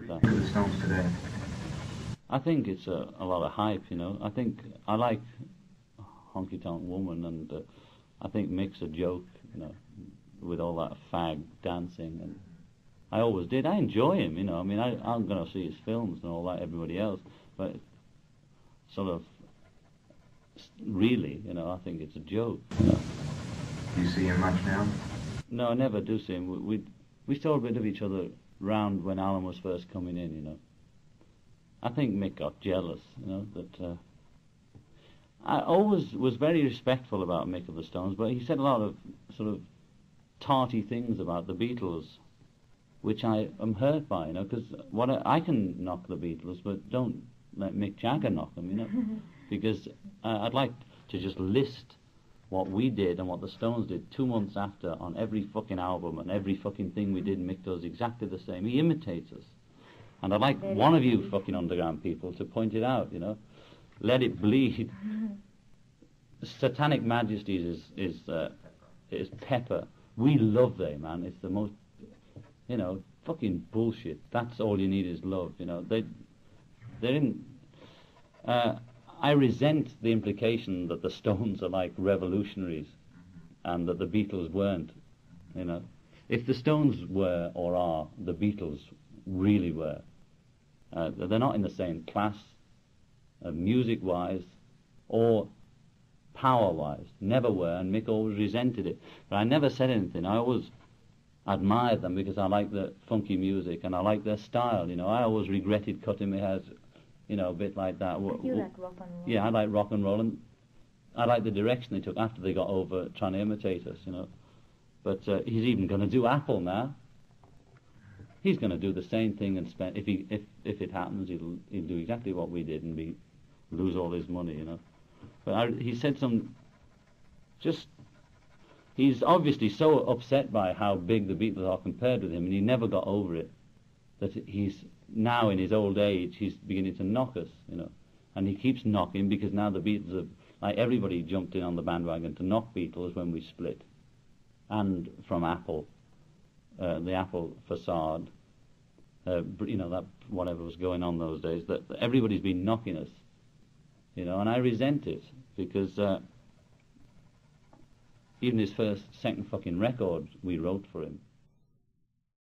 that. To the Stones today. I think it's a lot of hype, you know. I think I like Honky Tonk Woman, and I think Mick's a joke, you know, with all that fag dancing, and I always did. I enjoy him, you know. I mean, I'm going to see his films and all that, everybody else, but sort of really, you know, I think it's a joke. You know? Do you see him much now? No, I never do see him. We saw a bit of each other round when Alan was first coming in, you know. I think Mick got jealous, you know, that I always was very respectful about Mick of the Stones, but he said a lot of sort of tarty things about the Beatles, which I am hurt by, you know, because I can knock the Beatles, but don't let Mick Jagger knock them, you know, because I'd like to just list what we did and what the Stones did 2 months after on every fucking album, and every fucking thing we did, Mick does exactly the same. He imitates us. And I'd like one of you fucking underground people to point it out, you know. Let it bleed. Satanic Majesties is Pepper. We love them, man. It's the most, you know, fucking bullshit. That's all you need is love, you know. They're in... I resent the implication that the Stones are like revolutionaries and that the Beatles weren't, you know. If the Stones were or are, the Beatles really were. They're not in the same class, music-wise or power-wise. Never were, and Mick always resented it. But I never said anything. I always admired them because I like the funky music and I like their style, you know. I always regretted cutting my hair, you know, a bit like that. But you like rock and roll. Yeah, I like rock and roll, and I like the direction they took after they got over trying to imitate us, you know. But he's even going to do Apple now. He's going to do the same thing and spend. If it happens, he'll do exactly what we did and lose all his money, you know. But he said some. He's obviously so upset by how big the Beatles are compared with him, and he never got over it. That he's now in his old age, he's beginning to knock us, you know, and he keeps knocking because now the Beatles have, like, everybody jumped in on the bandwagon to knock Beatles when we split, and from Apple, the Apple facade, you know, that whatever was going on those days, that everybody's been knocking us, you know, and I resent it because even his second fucking record we wrote for him.